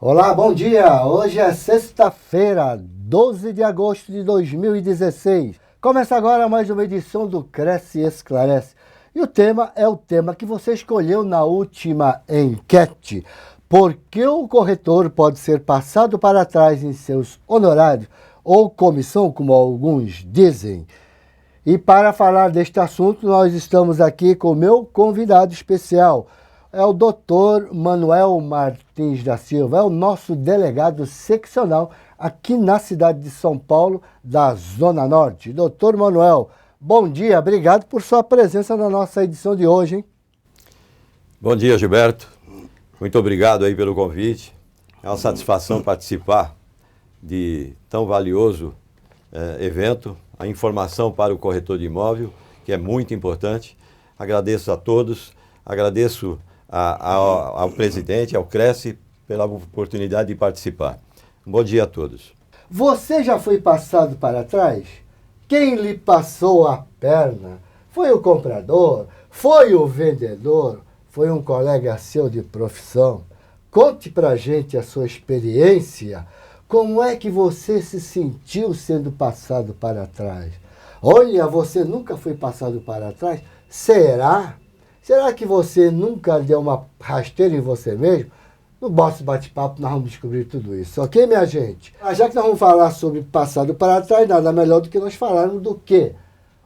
Olá, bom dia! Hoje é sexta-feira, 12 de agosto de 2016. Começa agora mais uma edição do Cresce e Esclarece. E o tema é o tema que você escolheu na última enquete. Por que o corretor pode ser passado para trás em seus honorários ou comissão, como alguns dizem? E para falar deste assunto, nós estamos aqui com o meu convidado especial. É o Dr. Manuel Martins da Silva, é o nosso delegado seccional aqui na cidade de São Paulo, da Zona Norte. Dr. Manuel, bom dia, obrigado por sua presença na nossa edição de hoje, hein? Bom dia, Gilberto. Muito obrigado aí pelo convite. É uma satisfação participar de tão valioso evento, a informação para o corretor de imóvel, que é muito importante. Agradeço a todos, agradeço ao presidente, ao Cresce, pela oportunidade de participar. Bom dia a todos. Você já foi passado para trás? Quem lhe passou a perna? Foi o comprador? Foi o vendedor? Foi um colega seu de profissão? Conte pra gente a sua experiência. Como é que você se sentiu sendo passado para trás? Olha, você nunca foi passado para trás? Será? Será que você nunca deu uma rasteira em você mesmo? No nosso bate-papo nós vamos descobrir tudo isso, ok, minha gente? Já que nós vamos falar sobre passado para trás, nada melhor do que nós falarmos do quê?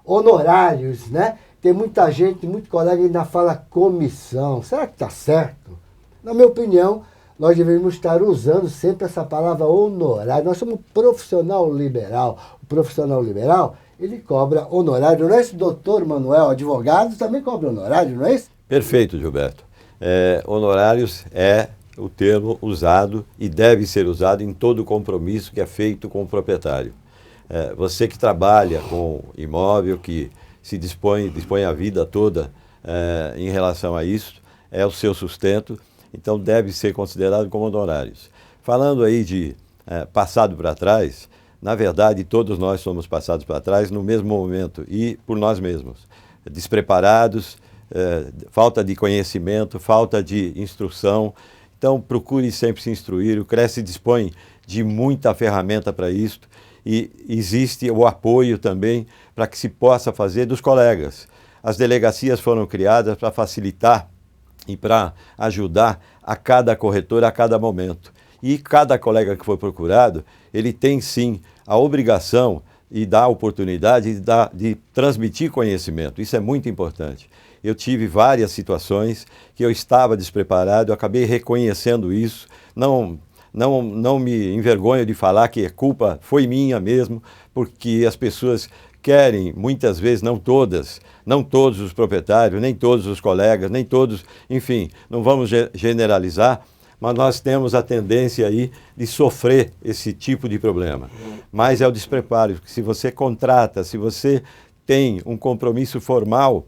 Honorários, né? Tem muita gente, muito colega ainda fala comissão. Será que está certo? Na minha opinião, nós devemos estar usando sempre essa palavra honorário. Nós somos profissional liberal. O profissional liberal, ele cobra honorário. Não é esse doutor Manuel, advogado, também cobra honorário, não é isso? Perfeito, Gilberto. Honorários é o termo usado e deve ser usado em todo compromisso que é feito com o proprietário. Você que trabalha com imóvel, que se dispõe a vida toda em relação a isso, é o seu sustento, então deve ser considerado como honorários. Falando aí de passado para trás, na verdade todos nós somos passados para trás no mesmo momento e por nós mesmos, despreparados, falta de conhecimento, falta de instrução. Então procure sempre se instruir, o Cresce dispõe de muita ferramenta para isso e existe o apoio também para que se possa fazer dos colegas. As delegacias foram criadas para facilitar e para ajudar a cada corretor a cada momento. E cada colega que for procurado, ele tem sim a obrigação e dá a oportunidade de transmitir conhecimento. Isso é muito importante. Eu tive várias situações que eu estava despreparado, eu acabei reconhecendo isso, não me envergonho de falar que a culpa foi minha mesmo, porque as pessoas querem, muitas vezes, não todos os proprietários, nem todos os colegas, nem todos, enfim, não vamos generalizar, mas nós temos a tendência aí de sofrer esse tipo de problema. Mas é o despreparo, porque se você contrata, se você tem um compromisso formal,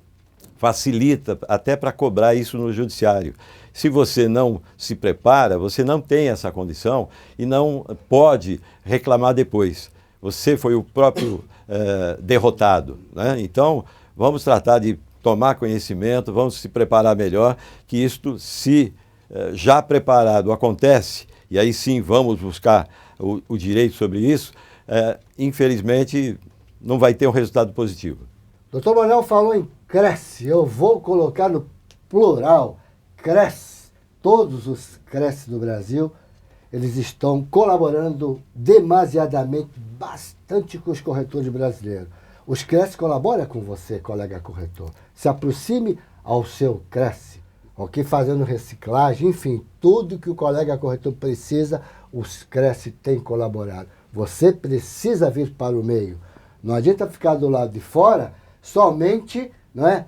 facilita até para cobrar isso no judiciário. Se você não se prepara, você não tem essa condição e não pode reclamar depois. Você foi o próprio derrotado, né? Então, vamos tratar de tomar conhecimento, vamos se preparar melhor, que isto, se já preparado, acontece, e aí sim vamos buscar o direito sobre isso, infelizmente não vai ter um resultado positivo. Doutor Manuel falou em Cresce, eu vou colocar no plural, Cresce. Todos os Cresce do Brasil, eles estão colaborando demasiadamente, bastante com os corretores brasileiros. Os Cresce colaboram com você, colega corretor. Se aproxime ao seu Cresce, ok? Fazendo reciclagem, enfim, tudo que o colega corretor precisa, os Cresce têm colaborado. Você precisa vir para o meio. Não adianta ficar do lado de fora somente, não é,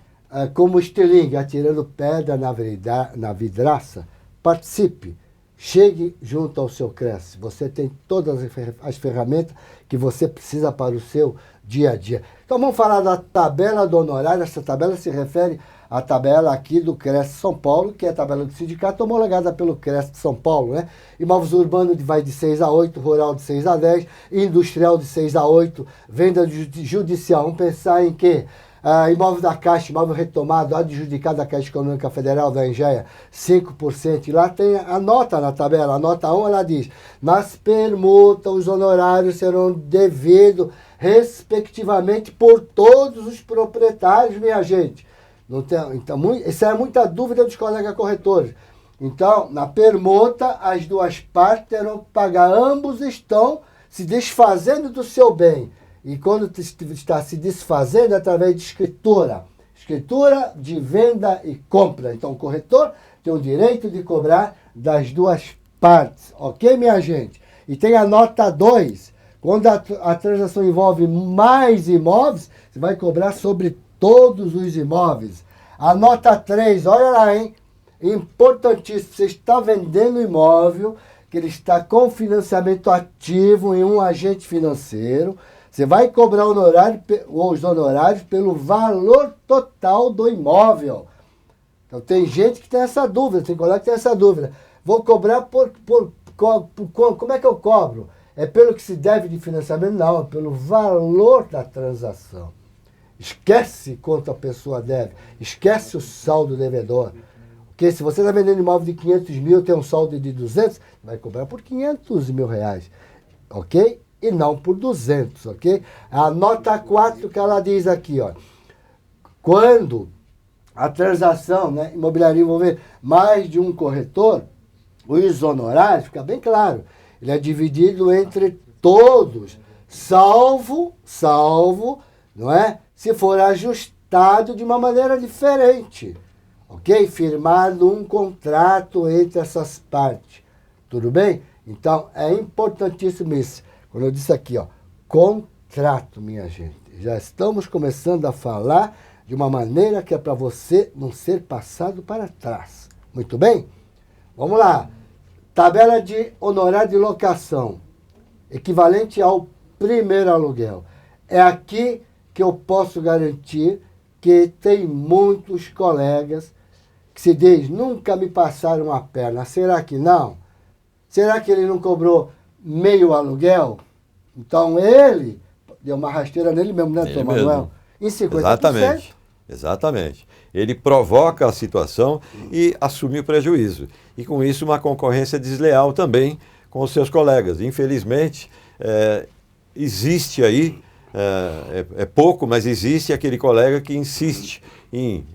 como estilingue, atirando pedra na vidraça. Participe, chegue junto ao seu Cresce. Você tem todas as ferramentas que você precisa para o seu dia a dia. Então vamos falar da tabela do honorário. Essa tabela se refere à tabela aqui do Cresce São Paulo, que é a tabela do sindicato homologada pelo Cresce de São Paulo, né? Imóveis urbanos vai de 6 a 8, rural de 6 a 10, industrial de 6 a 8, venda judicial. Vamos pensar em quê? Imóvel da Caixa, imóvel retomado, adjudicado da Caixa Econômica Federal, da Engeia, 5%. E lá tem a nota na tabela. A nota 1, ela diz, nas permutas, os honorários serão devidos, respectivamente, por todos os proprietários, minha gente. Não tem, então, isso é muita dúvida dos colegas corretores. Então, na permuta, as duas partes terão que pagar. Ambos estão se desfazendo do seu bem. E quando está se desfazendo, é através de escritura. Escritura de venda e compra. Então, o corretor tem o direito de cobrar das duas partes. Ok, minha gente? E tem a nota 2. Quando a transação envolve mais imóveis, você vai cobrar sobre todos os imóveis. A nota 3, olha lá, hein? Importantíssimo. Você está vendendo imóvel, que ele está com financiamento ativo em um agente financeiro. Você vai cobrar os honorários pelo valor total do imóvel. Então, tem gente que tem essa dúvida, tem colega que tem essa dúvida. Vou cobrar como é que eu cobro? É pelo que se deve de financiamento? Não, é pelo valor da transação. Esquece quanto a pessoa deve, esquece o saldo devedor. Porque se você está vendendo imóvel de 500 mil, tem um saldo de 200, vai cobrar por 500 mil reais, ok? E não por 200, ok? A nota 4 que ela diz aqui, ó. Quando a transação, né, imobiliária envolver mais de um corretor, os honorários, fica bem claro, ele é dividido entre todos, salvo, não é? Se for ajustado de uma maneira diferente, ok? Firmado um contrato entre essas partes, tudo bem? Então, é importantíssimo isso. Quando eu disse aqui, ó, contrato, minha gente. Já estamos começando a falar de uma maneira que é para você não ser passado para trás. Muito bem? Vamos lá. Tabela de honorário de locação, equivalente ao primeiro aluguel. É aqui que eu posso garantir que tem muitos colegas que se diz, nunca me passaram a perna. Será que não? Será que ele não cobrou meio aluguel? Então ele deu uma rasteira nele mesmo, né, Tom Manuel? Em 50%. Exatamente. Ele provoca a situação e assume o prejuízo. E com isso uma concorrência desleal também com os seus colegas. Infelizmente, existe aí, é pouco, mas existe aquele colega que insiste em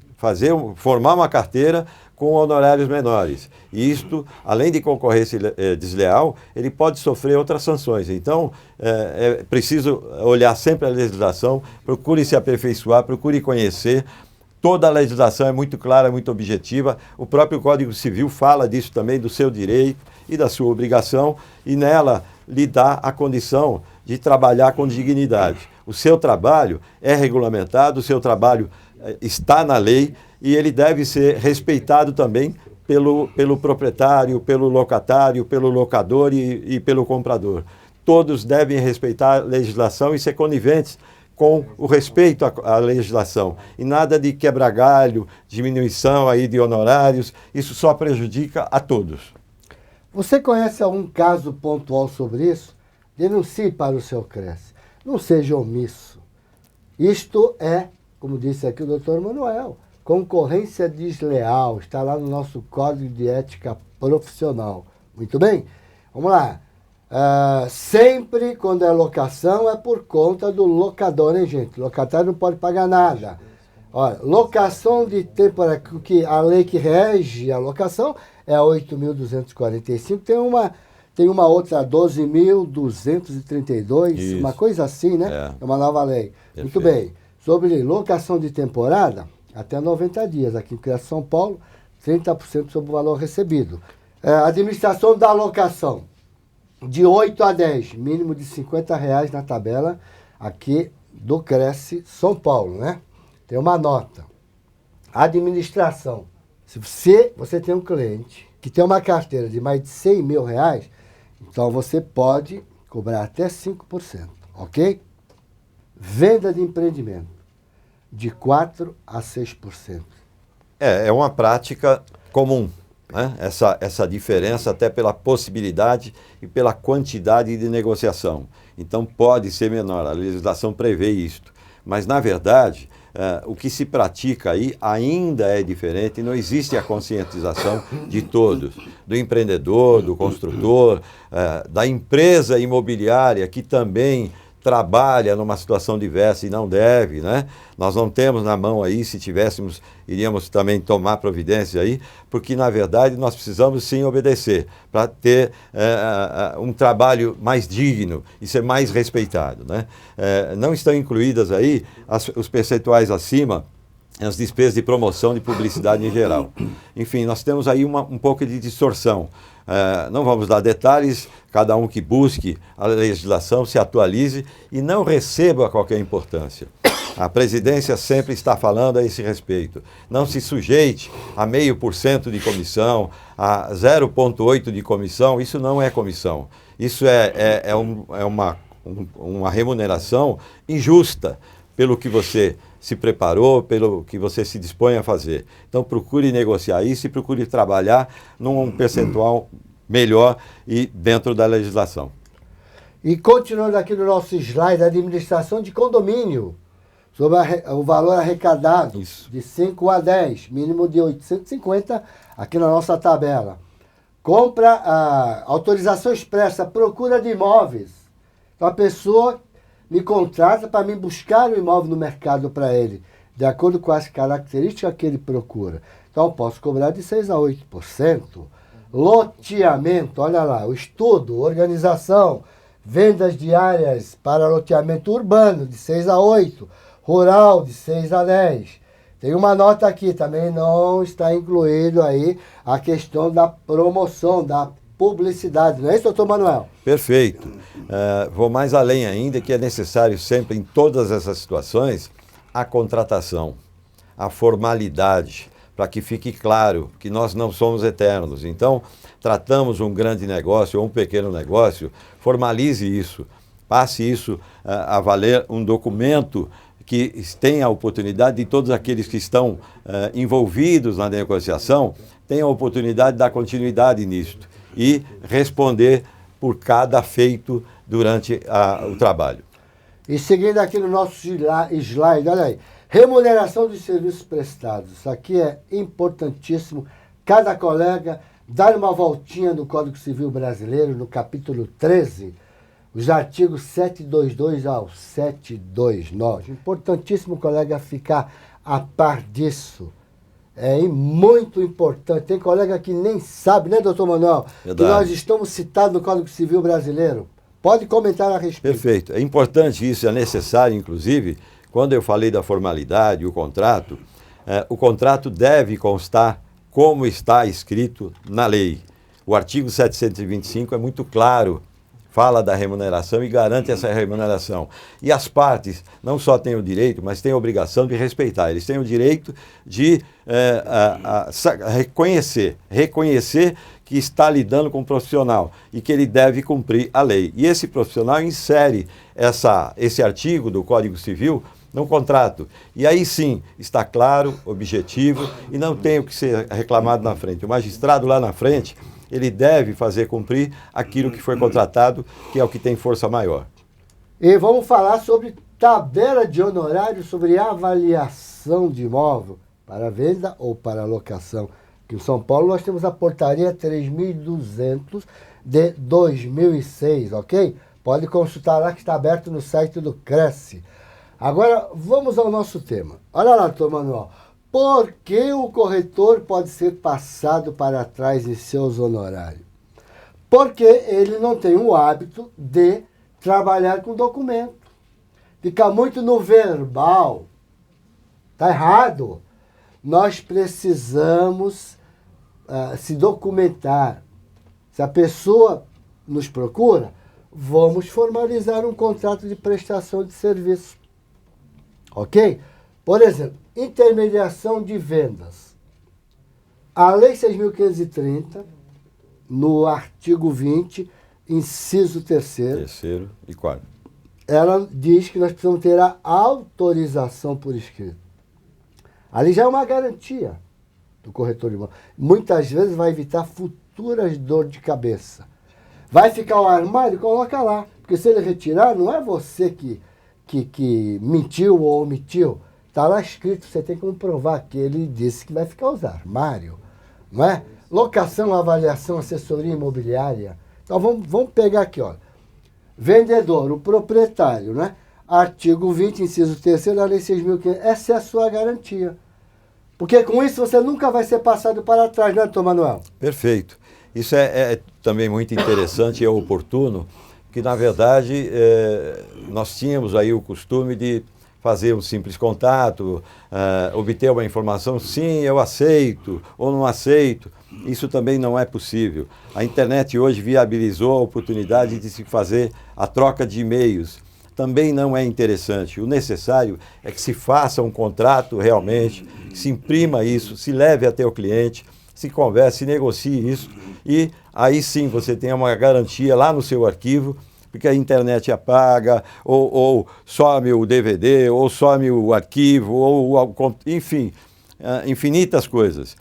formar uma carteira com honorários menores. E isto, além de concorrência desleal, ele pode sofrer outras sanções. Então, é preciso olhar sempre a legislação, procure se aperfeiçoar, procure conhecer. Toda a legislação é muito clara, muito objetiva. O próprio Código Civil fala disso também, do seu direito e da sua obrigação, e nela lhe dá a condição de trabalhar com dignidade. O seu trabalho é regulamentado, o seu trabalho está na lei, e ele deve ser respeitado também pelo proprietário, pelo locatário, pelo locador e pelo comprador. Todos devem respeitar a legislação e ser coniventes com o respeito à legislação. E nada de quebra-galho, diminuição aí de honorários, isso só prejudica a todos. Você conhece algum caso pontual sobre isso? Denuncie para o seu CRES. Não seja omisso. Isto é, como disse aqui o doutor Manuel, concorrência desleal, está lá no nosso Código de Ética Profissional. Muito bem? Vamos lá. Sempre quando é locação é por conta do locador, hein, gente? O locatário não pode pagar nada. Olha, locação de temporada, que a lei que rege a locação é a 8.245, tem uma outra 12.232, uma coisa assim, né? É uma nova lei. Perfeito. Muito bem. Sobre locação de temporada, até 90 dias. Aqui em Criação São Paulo, 30% sobre o valor recebido. Administração da locação, de 8 a 10, mínimo de R$50 na tabela aqui do Cresce São Paulo, né? Tem uma nota. Administração. Se você tem um cliente que tem uma carteira de mais de R$100 mil, então você pode cobrar até 5%, ok? Venda de empreendimento, de 4% a 6%. É uma prática comum, né? Essa diferença até pela possibilidade e pela quantidade de negociação. Então pode ser menor, a legislação prevê isto. Mas, na verdade, o que se pratica aí ainda é diferente, não existe a conscientização de todos, do empreendedor, do construtor, da empresa imobiliária que também trabalha numa situação diversa e não deve, né? Nós não temos na mão aí, se tivéssemos, iríamos também tomar providência aí, porque na verdade nós precisamos sim obedecer para ter um trabalho mais digno e ser mais respeitado, né? Não estão incluídas aí os percentuais acima, as despesas de promoção de publicidade em geral. Enfim, nós temos aí um pouco de distorção. Não vamos dar detalhes, cada um que busque a legislação, se atualize e não receba qualquer importância. A presidência sempre está falando a esse respeito. Não se sujeite a 0,5% de comissão, a 0,8% de comissão, isso não é comissão. Isso é uma remuneração injusta pelo que você se preparou, pelo que você se dispõe a fazer. Então procure negociar isso e procure trabalhar num percentual melhor e dentro da legislação. E continuando aqui no nosso slide, a administração de condomínio, sobre o valor arrecadado, isso, de 5 a 10, mínimo de 850, aqui na nossa tabela. Compra, autorização expressa, procura de imóveis. Então a pessoa me contrata para me buscar o imóvel no mercado para ele, de acordo com as características que ele procura. Então, eu posso cobrar de 6% a 8%. Loteamento, olha lá, o estudo, organização, vendas diárias para loteamento urbano, de 6% a 8%, rural, de 6% a 10%. Tem uma nota aqui, também não está incluído aí a questão da promoção, da publicidade, não é isso, doutor Manuel? Perfeito. Vou mais além ainda, que é necessário sempre, em todas essas situações, a contratação, a formalidade, para que fique claro que nós não somos eternos. Então, tratamos um grande negócio ou um pequeno negócio, formalize isso, passe isso a valer um documento que tenha a oportunidade de todos aqueles que estão envolvidos na negociação, tenham a oportunidade de dar continuidade nisto e responder por cada feito durante o trabalho. E seguindo aqui no nosso slide, olha aí, remuneração dos serviços prestados. Isso aqui é importantíssimo. Cada colega dar uma voltinha no Código Civil Brasileiro, no capítulo 13, os artigos 722 ao 729. Importantíssimo, colega, ficar a par disso. É muito importante. Tem colega que nem sabe, né, doutor Manuel? Verdade. Que nós estamos citados no Código Civil Brasileiro. Pode comentar a respeito. Perfeito. É importante isso, é necessário, inclusive, quando eu falei da formalidade, o contrato deve constar como está escrito na lei. O artigo 725 é muito claro, fala da remuneração e garante essa remuneração. E as partes não só têm o direito, mas têm a obrigação de respeitar. Eles têm o direito de reconhecer que está lidando com um profissional e que ele deve cumprir a lei. E esse profissional insere esse artigo do Código Civil no contrato. E aí sim, está claro, objetivo e não tem o que ser reclamado na frente. O magistrado lá na frente, ele deve fazer cumprir aquilo que foi contratado, que é o que tem força maior. E vamos falar sobre tabela de honorário, sobre avaliação de imóvel para venda ou para locação. Aqui em São Paulo nós temos a portaria 3.200 de 2006, ok? Pode consultar lá que está aberto no site do Cresce. Agora vamos ao nosso tema. Olha lá, doutor Manuel. Por que o corretor pode ser passado para trás em seus honorários? Porque ele não tem o hábito de trabalhar com documento. Fica muito no verbal. Está errado. Nós precisamos se documentar. Se a pessoa nos procura, vamos formalizar um contrato de prestação de serviço. Ok? Por exemplo, intermediação de vendas. A Lei 6.530, no artigo 20, inciso 3º. Terceiro e quarto. Ela diz que nós precisamos ter a autorização por escrito. Ali já é uma garantia do corretor de imóvel. Muitas vezes vai evitar futuras dor de cabeça. Vai ficar o armário, coloca lá. Porque se ele retirar, não é você que mentiu ou omitiu. Está lá escrito, você tem como provar que ele disse que vai ficar os armários, não é? Locação, avaliação, assessoria imobiliária. Então vamos pegar aqui, ó. Vendedor, o proprietário, né? Artigo 20, inciso 3º da Lei 6.500. Essa é a sua garantia. Porque com isso você nunca vai ser passado para trás, né, doutor Manuel? Perfeito. Isso é também muito interessante e é oportuno, que na verdade nós tínhamos aí o costume de fazer um simples contato, obter uma informação, sim, eu aceito ou não aceito. Isso também não é possível. A internet hoje viabilizou a oportunidade de se fazer a troca de e-mails. Também não é interessante. O necessário é que se faça um contrato realmente, se imprima isso, se leve até o cliente, se converse, se negocie isso e aí sim você tem uma garantia lá no seu arquivo, porque a internet apaga, ou some o DVD, ou some o arquivo, enfim, infinitas coisas.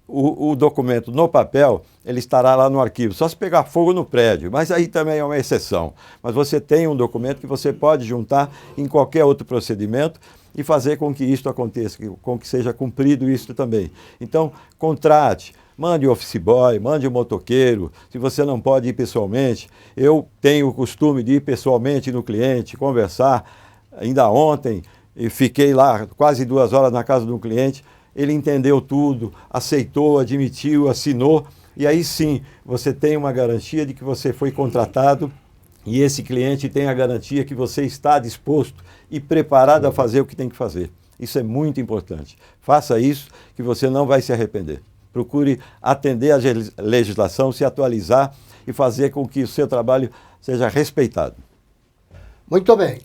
O documento no papel, ele estará lá no arquivo, só se pegar fogo no prédio, mas aí também é uma exceção. Mas você tem um documento que você pode juntar em qualquer outro procedimento e fazer com que isso aconteça, com que seja cumprido isso também. Então, contrate. Mande o office boy, mande o motoqueiro, se você não pode ir pessoalmente. Eu tenho o costume de ir pessoalmente no cliente, conversar. Ainda ontem, e fiquei lá quase 2 horas na casa do cliente, ele entendeu tudo, aceitou, admitiu, assinou, e aí sim, você tem uma garantia de que você foi contratado e esse cliente tem a garantia que você está disposto e preparado a fazer o que tem que fazer. Isso é muito importante. Faça isso que você não vai se arrepender. Procure atender à legislação, se atualizar e fazer com que o seu trabalho seja respeitado. Muito bem.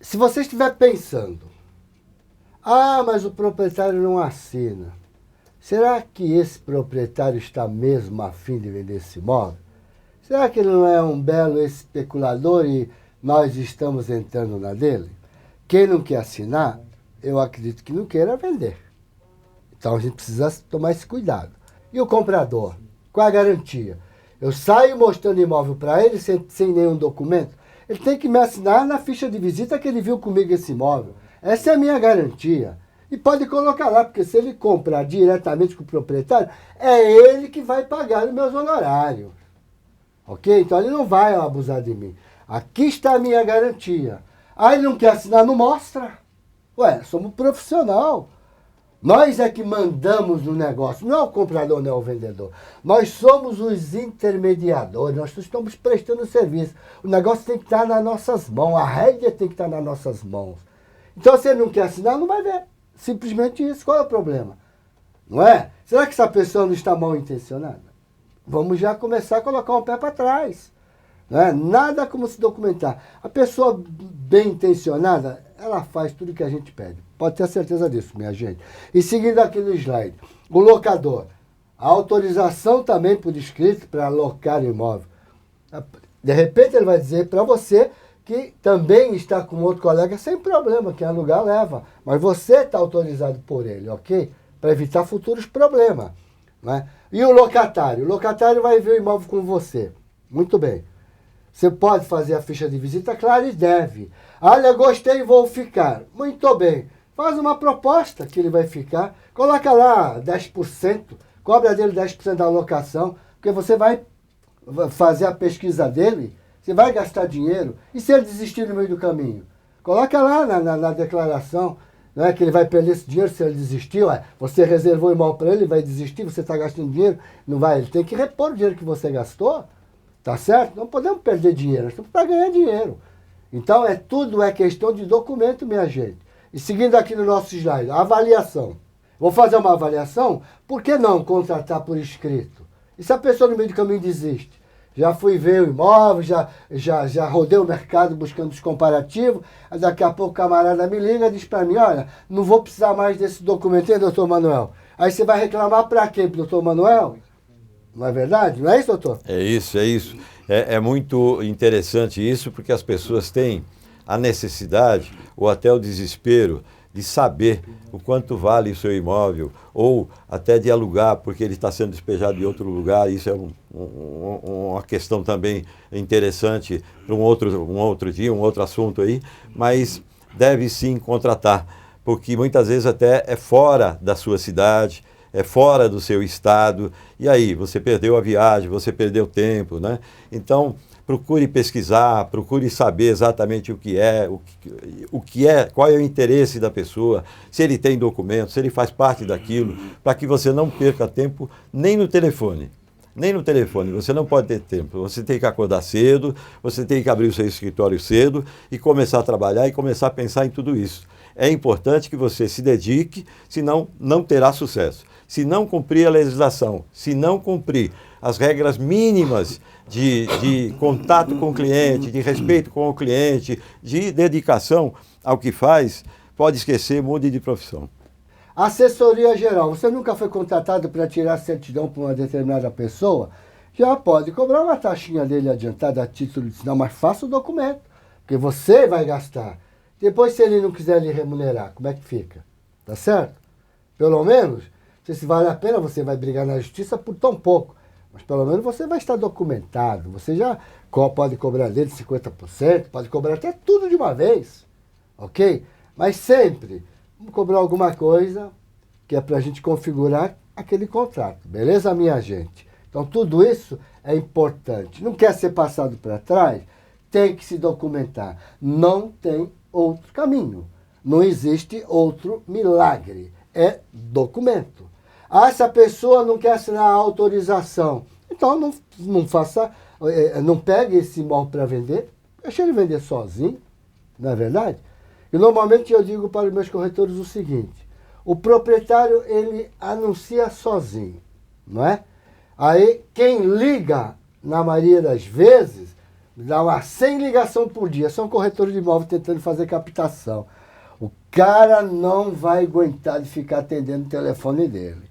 Se você estiver pensando, mas o proprietário não assina, será que esse proprietário está mesmo a fim de vender esse imóvel? Será que ele não é um belo especulador e nós estamos entrando na dele? Quem não quer assinar, eu acredito que não queira vender. Então a gente precisa tomar esse cuidado. E o comprador? Qual a garantia? Eu saio mostrando imóvel para ele sem nenhum documento? Ele tem que me assinar na ficha de visita que ele viu comigo esse imóvel. Essa é a minha garantia. E pode colocar lá, porque se ele comprar diretamente com o proprietário, é ele que vai pagar os meus honorários. Ok? Então ele não vai abusar de mim. Aqui está a minha garantia. Ele não quer assinar, não mostra. Ué, somos profissional. Nós é que mandamos no negócio, não é o comprador, não é o vendedor. Nós somos os intermediadores, nós estamos prestando serviço. O negócio tem que estar nas nossas mãos, a rédea tem que estar nas nossas mãos. Então, se ele não quer assinar, não vai ver. Simplesmente isso. Qual é o problema? Não é? Será que essa pessoa não está mal intencionada? Vamos já começar a colocar um pé para trás. Não é? Nada como se documentar. A pessoa bem intencionada, ela faz tudo que a gente pede. Pode ter certeza disso, minha gente. E seguindo aqui no slide, o locador. A autorização também por escrito para alocar o imóvel. De repente ele vai dizer para você que também está com outro colega sem problema, quem alugar leva. Mas você está autorizado por ele, ok? Para evitar futuros problemas. Né? E o locatário? O locatário vai ver o imóvel com você. Muito bem. Você pode fazer a ficha de visita, claro, e deve. Olha, gostei e vou ficar. Muito bem. Faz uma proposta que ele vai ficar. Coloca lá 10%, cobra dele 10% da alocação, porque você vai fazer a pesquisa dele, você vai gastar dinheiro. E se ele desistir no meio do caminho? Coloca lá na declaração, não é, que ele vai perder esse dinheiro se ele desistir. Você reservou o imóvel para ele, ele vai desistir, você está gastando dinheiro. Não vai, ele tem que repor o dinheiro que você gastou. Tá certo? Não podemos perder dinheiro, nós estamos para ganhar dinheiro. Então, tudo é questão de documento, minha gente. E seguindo aqui no nosso slide, a avaliação. Vou fazer uma avaliação, por que não contratar por escrito? E se a pessoa no meio do caminho desiste? Já fui ver o imóvel, já rodei o mercado buscando os comparativos, daqui a pouco o camarada me liga e diz para mim, olha, não vou precisar mais desse documento, hein, doutor Manuel? Aí você vai reclamar para quê, doutor Manuel? Não é verdade? Não é isso, doutor? É isso, é isso. É muito interessante isso, porque as pessoas têm a necessidade ou até o desespero de saber o quanto vale o seu imóvel, ou até de alugar, porque ele está sendo despejado de outro lugar. Isso é uma questão também interessante para um outro dia, um outro assunto aí, mas deve sim contratar, porque muitas vezes até é fora da sua cidade, é fora do seu estado, e aí você perdeu a viagem, você perdeu tempo, né? Então, procure pesquisar, procure saber exatamente o que é, qual é o interesse da pessoa, se ele tem documentos, se ele faz parte daquilo, para que você não perca tempo nem no telefone. Nem no telefone, você não pode ter tempo. Você tem que acordar cedo, você tem que abrir o seu escritório cedo e começar a trabalhar e começar a pensar em tudo isso. É importante que você se dedique, senão não terá sucesso. Se não cumprir a legislação, se não cumprir as regras mínimas de contato com o cliente, de respeito com o cliente, de dedicação ao que faz, pode esquecer, mude de profissão. Assessoria geral. Você nunca foi contratado para tirar certidão para uma determinada pessoa? Já pode cobrar uma taxinha dele adiantada a título de sinal, mas faça o documento, porque você vai gastar. Depois, se ele não quiser lhe remunerar, como é que fica? Tá certo? Pelo menos, se vale a pena, você vai brigar na justiça por tão pouco. Mas pelo menos você vai estar documentado. Você já pode cobrar dele 50%, pode cobrar até tudo de uma vez. Ok? Mas sempre vamos cobrar alguma coisa que é para a gente configurar aquele contrato. Beleza, minha gente? Então, tudo isso é importante. Não quer ser passado para trás? Tem que se documentar. Não tem outro caminho. Não existe outro milagre. É documento. Ah, essa pessoa não quer assinar a autorização. Então, não faça, não pegue esse imóvel para vender, deixa ele vender sozinho, não é verdade? E normalmente eu digo para os meus corretores o seguinte: o proprietário, ele anuncia sozinho, não é? Aí, quem liga, na maioria das vezes, dá uma 100 ligação por dia, são corretores de imóvel tentando fazer captação. O cara não vai aguentar de ficar atendendo o telefone dele.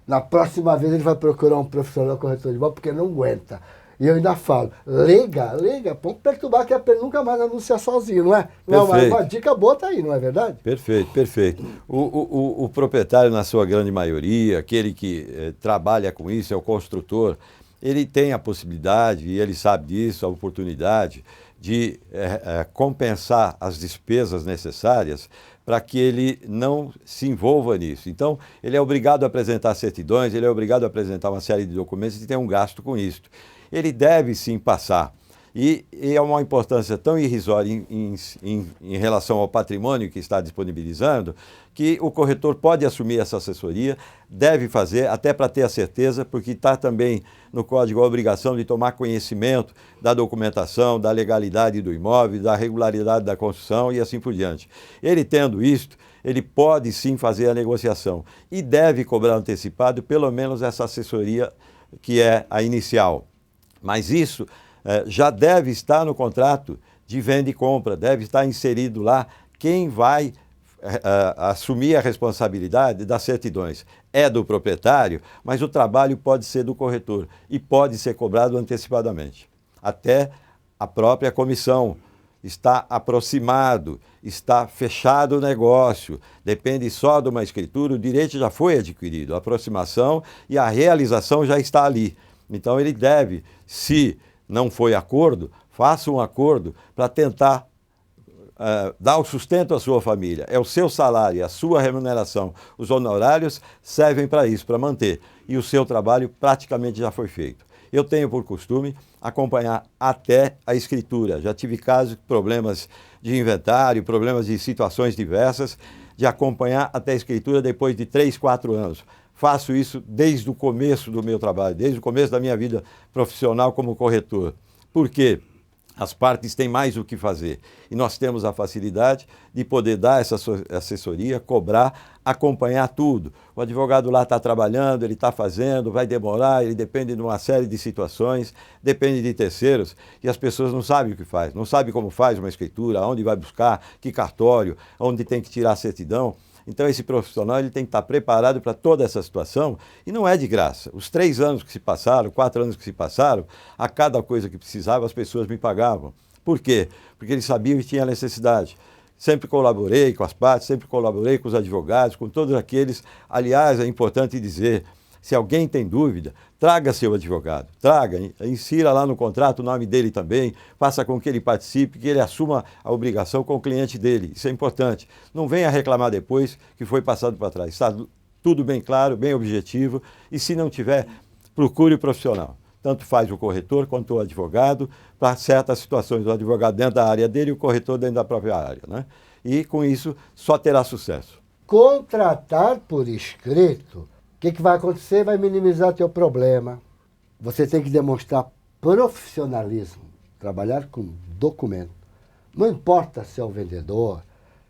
Na próxima vez ele vai procurar um profissional corretor de imóvel porque não aguenta. E eu ainda falo, liga, vamos perturbar que nunca mais anunciar sozinho, não é? Não, uma dica boa tá aí, não é verdade? Perfeito, perfeito. O proprietário, na sua grande maioria, aquele que trabalha com isso, é o construtor, ele tem a possibilidade, e ele sabe disso, a oportunidade de compensar as despesas necessárias para que ele não se envolva nisso. Então, ele é obrigado a apresentar certidões, ele é obrigado a apresentar uma série de documentos e tem um gasto com isso. Ele deve sim passar. E é uma importância tão irrisória em relação ao patrimônio que está disponibilizando, que o corretor pode assumir essa assessoria, deve fazer, até para ter a certeza, porque está também no código a obrigação de tomar conhecimento da documentação, da legalidade do imóvel, da regularidade da construção e assim por diante. Ele tendo isto, ele pode sim fazer a negociação e deve cobrar antecipado pelo menos essa assessoria que é a inicial. Mas isso já deve estar no contrato de venda e compra, deve estar inserido lá quem vai assumir a responsabilidade das certidões. É do proprietário, mas o trabalho pode ser do corretor e pode ser cobrado antecipadamente. Até a própria comissão está aproximado, está fechado o negócio, depende só de uma escritura, o direito já foi adquirido, a aproximação e a realização já está ali. Então ele deve, se não foi acordo, faça um acordo para tentar dar o sustento à sua família. É o seu salário, a sua remuneração. Os honorários servem para isso, para manter. E o seu trabalho praticamente já foi feito. Eu tenho por costume acompanhar até a escritura. Já tive casos, problemas de inventário, problemas de situações diversas, de acompanhar até a escritura depois de 3, 4 anos. Faço isso desde o começo do meu trabalho, desde o começo da minha vida profissional como corretor. Por quê? As partes têm mais o que fazer e nós temos a facilidade de poder dar essa assessoria, cobrar, acompanhar tudo. O advogado lá está trabalhando, ele está fazendo, vai demorar, ele depende de uma série de situações, depende de terceiros e as pessoas não sabem o que faz, não sabem como faz uma escritura, aonde vai buscar, que cartório, onde tem que tirar a certidão. Então esse profissional ele tem que estar preparado para toda essa situação e não é de graça. Os 3 anos que se passaram, 4 anos que se passaram, a cada coisa que precisava as pessoas me pagavam. Por quê? Porque eles sabiam que tinha necessidade. Sempre colaborei com as partes, sempre colaborei com os advogados, com todos aqueles. Aliás, é importante dizer, Se alguém tem dúvida, traga seu advogado, traga, insira lá no contrato o nome dele também, faça com que ele participe, que ele assuma a obrigação com o cliente dele. Isso é importante. Não venha reclamar depois que foi passado para trás. Está tudo bem claro, bem objetivo, e se não tiver, procure o profissional. Tanto faz o corretor quanto o advogado, para certas situações, o advogado dentro da área dele e o corretor dentro da própria área, né? E com isso só terá sucesso. Contratar por escrito, o que vai acontecer? Vai minimizar teu problema. Você tem que demonstrar profissionalismo, trabalhar com documento. Não importa se é o vendedor,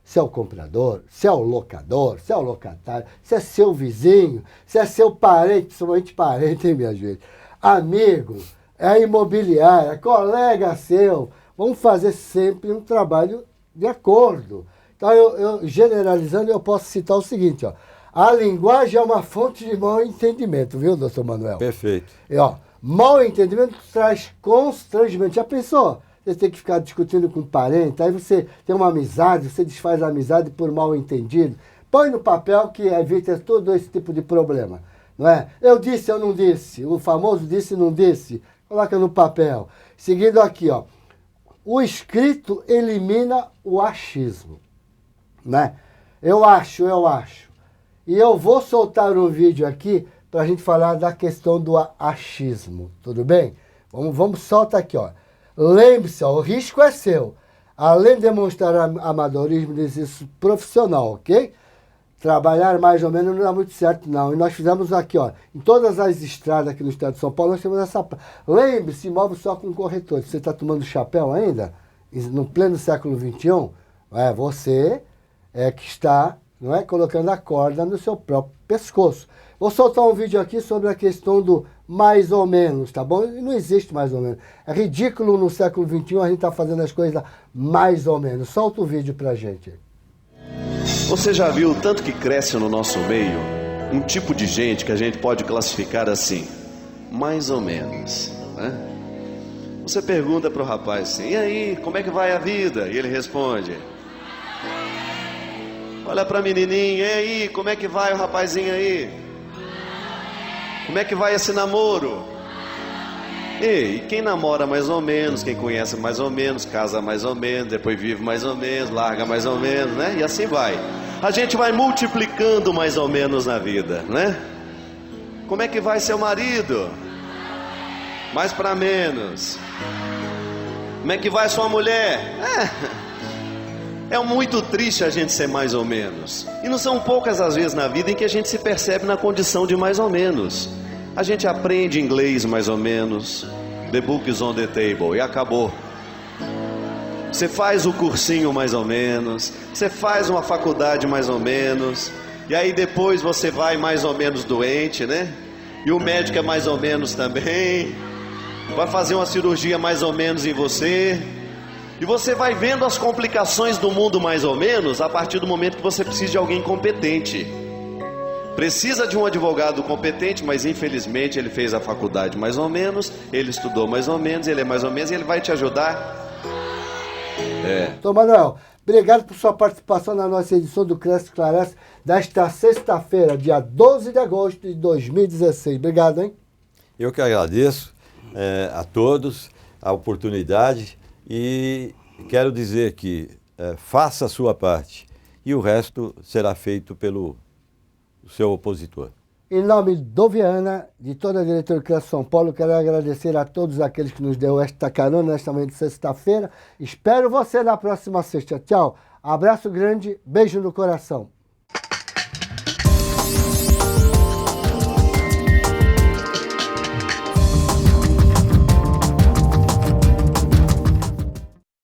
se é o comprador, se é o locador, se é o locatário, se é seu vizinho, se é seu parente, principalmente parente, hein, minha gente? Amigo, é a imobiliária, colega seu. Vamos fazer sempre um trabalho de acordo. Então, eu generalizando, eu posso citar o seguinte, ó. A linguagem é uma fonte de mau entendimento, viu, doutor Manuel? Perfeito. E, ó, mau entendimento traz constrangimento. Já pensou? Você tem que ficar discutindo com um parente, aí você tem uma amizade, você desfaz a amizade por mal entendido. Põe no papel que evita todo esse tipo de problema, não é? Eu disse, eu não disse. O famoso disse, não disse. Coloca no papel. Seguindo aqui, ó. O escrito elimina o achismo, né? Eu acho. E eu vou soltar um vídeo aqui para a gente falar da questão do achismo, tudo bem? Vamos soltar aqui, ó. Lembre-se, ó, o risco é seu. Além de demonstrar amadorismo, exercício profissional, ok? Trabalhar mais ou menos não dá muito certo, não. E nós fizemos aqui, ó, em todas as estradas aqui no estado de São Paulo, nós temos essa... Lembre-se, imóvel só com corretor. Você está tomando chapéu ainda? No pleno século XXI? Você é que está, não é, colocando a corda no seu próprio pescoço. Vou soltar um vídeo aqui sobre a questão do mais ou menos, tá bom? Não existe mais ou menos. É ridículo no século XXI a gente tá fazendo as coisas mais ou menos. Solta o vídeo pra gente. Você já viu o tanto que cresce no nosso meio um tipo de gente que a gente pode classificar assim, mais ou menos, né? Você pergunta pro rapaz assim, e aí, como é que vai a vida? E ele responde... Olha pra menininha, e aí, como é que vai o rapazinho aí? Como é que vai esse namoro? E quem namora mais ou menos, quem conhece mais ou menos, casa mais ou menos, depois vive mais ou menos, larga mais ou menos, né? E assim vai. A gente vai multiplicando mais ou menos na vida, né? Como é que vai seu marido? Mais pra menos. Como é que vai sua mulher? É muito triste a gente ser mais ou menos. E não são poucas as vezes na vida em que a gente se percebe na condição de mais ou menos. A gente aprende inglês mais ou menos. The book is on the table. E acabou. Você faz o cursinho mais ou menos. Você faz uma faculdade mais ou menos. E aí depois você vai mais ou menos doente, né? E o médico é mais ou menos também. Vai fazer uma cirurgia mais ou menos em você. E você vai vendo as complicações do mundo mais ou menos a partir do momento que você precisa de alguém competente. Precisa de um advogado competente, mas infelizmente ele fez a faculdade mais ou menos, ele estudou mais ou menos, ele é mais ou menos e ele vai te ajudar. Doutor Manuel, obrigado por sua participação na nossa edição do Cresce Esclarece desta sexta-feira, dia 12 de agosto de 2016. Obrigado, hein? Eu que agradeço a todos a oportunidade. E quero dizer que faça a sua parte e o resto será feito pelo seu opositor. Em nome do Viana, de toda a diretoria do Cresce São Paulo, quero agradecer a todos aqueles que nos deu esta carona nesta manhã de sexta-feira. Espero você na próxima sexta. Tchau, abraço grande, beijo no coração.